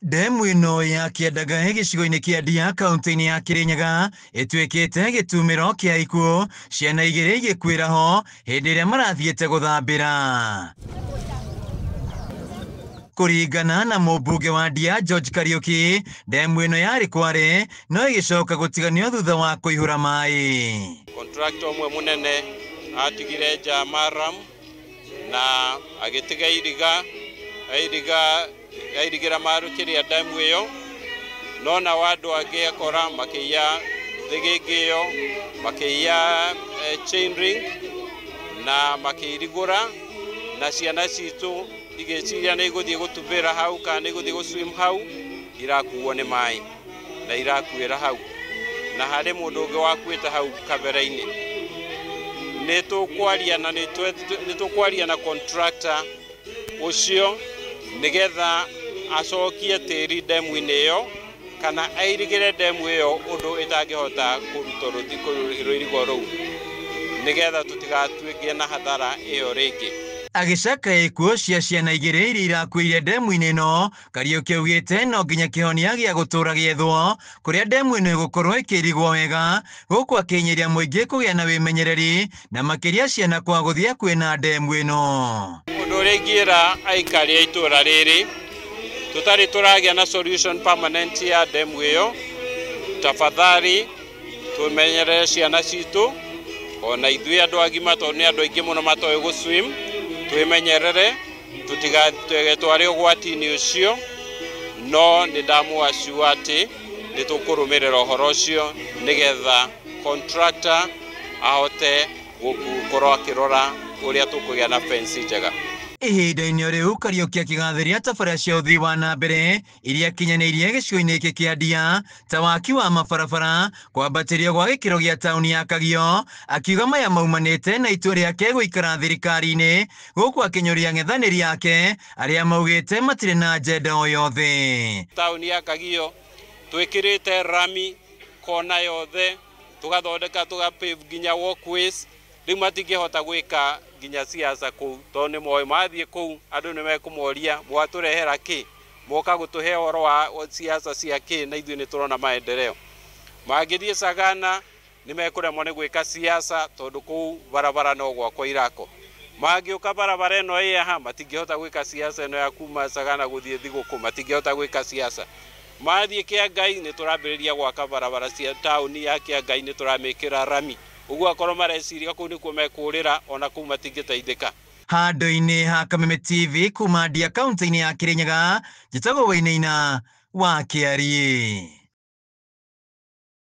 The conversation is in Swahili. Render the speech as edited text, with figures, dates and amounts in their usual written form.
Demu ino ya Kiandagahe gĩcigo-inĩ kĩa Ndia kaunti-inĩ ya Kirinyaga ĩtuĩkĩte gĩtumĩro kĩa ikuũ ciana igĩrĩ igĩkuĩra ho hĩndĩ ĩrĩa marathiĩte gũthambĩra. Kũringana na mũmbunge wa Ndia George Kariuki, demu ĩno yarĩ Kware no ĩgĩcoka gũtiganio thutha wa kũihũra maĩ. Contractor ũmwe mũnene atigire nja maram na agĩtiga irigira marũkĩria demu ĩyo, no na andũ angĩ akora makĩiya thĩgĩngĩ ĩyo, makĩiya chain ring na makĩirigũra, na ciana citũ igĩciria nĩ igũthiĩ gũtumbĩra hau kana nĩ igũthiĩ gũswim hau, irakuo nĩ maĩ na irakuĩra hau, na harĩ mũndũ ũngĩ wakuĩte hau kabere-inĩ. Nĩtũkwaria na contractor ũcio nĩgetha acokie tĩri demu-inĩ ĩyo kana airigĩre demu ĩyo ũndũ ĩtangĩhota kũrutwo rũirigo rũu, nĩgetha tũtigatuĩke na hathara ĩyo rĩngĩ. Agĩcaka ikuũ cia ciana igĩrĩ iria irakuĩire demu-inĩ ĩno, Kariuki augĩte no nginya kĩhonia gĩa gũtũra gĩethwo kũrĩa demu ĩno ĩgũkorwo ĩkĩrigwo wega, gũkũ akĩnyĩria mũingĩ kũgĩa na wĩmenyereri na makĩria ciana kwa gũthiĩ hakuhĩ na demu ĩno. Ũndũ ũrĩa ingĩra aikari a itũra rĩrĩ, tũtarĩ tũragĩa na solution permanent ya demu ĩyo, tafadhali tũmenyerere ciana citũ, ona ithuĩ andũ agima tondũ nĩ andũ aingĩ mũno matoĩ gũswim, twĩmenyerere tũtigatware ũgwati-inĩ ũcio, no nĩ ndamũassure atĩ nĩ tũkũrũmĩrĩra ũhoro ũcio nĩgetha contractor ahote gũkorwo akĩrora ũrĩa tũkũgĩa na fence njega. Ihinda-inĩ rĩu Kariuki akĩgathĩria tabarĩra cia ũthii wa na mbere iria kinyanĩirie gĩcigo-inĩ gĩkĩ kĩa Ndia ta waki wa mabarabara, kwambatĩrio gwa gĩkĩro gĩa taũni ya Kagio, akiuga maya maumanĩte na itua rĩake gũikara thirikari-inĩ, gũkũ akĩnyũria ang'ethanĩri yake arĩa maugĩte matirĩ na agenda o yothe. Taũni ya Kagio twĩkĩrĩte rami kona yothe, tũgathondeka tũgapave nginya walkways, rĩu matingĩhota gwĩka nginya siasa kũu tondũ nĩ moĩ mathiĩ kũu andũ nĩ mekũmoria mwatũrehera kĩ, moka gũtũhe ũhoro wa siasa cia kĩ, na ithuĩ nĩ tũrona maendeleo. Mangĩthiĩ Sagana nĩ mekũremwo nĩ gwĩka siasa tondũ kũu barabara no gwakwo irako. Mangĩũka barabara ĩno ĩ haha matingĩhota gwĩka siasa ĩno ya kuma Sagana gũthiĩ Thigũkũ, matingĩhota gwĩka siasa. Mathiĩ Kĩangai nĩ tũrambĩrĩria gwaka barabara cia taũni ya Kĩangai, nĩ tũramĩkĩra rami. Ũguo akorwo mareciria kũu nĩkuo mekũrĩra, ona kũu matingĩteithĩka. Handũ-inĩ ha Kameme TV kuma Ndia kaunti-inĩ ya Kirinyaga, njĩtagwo Wainaina wa Kĩarie.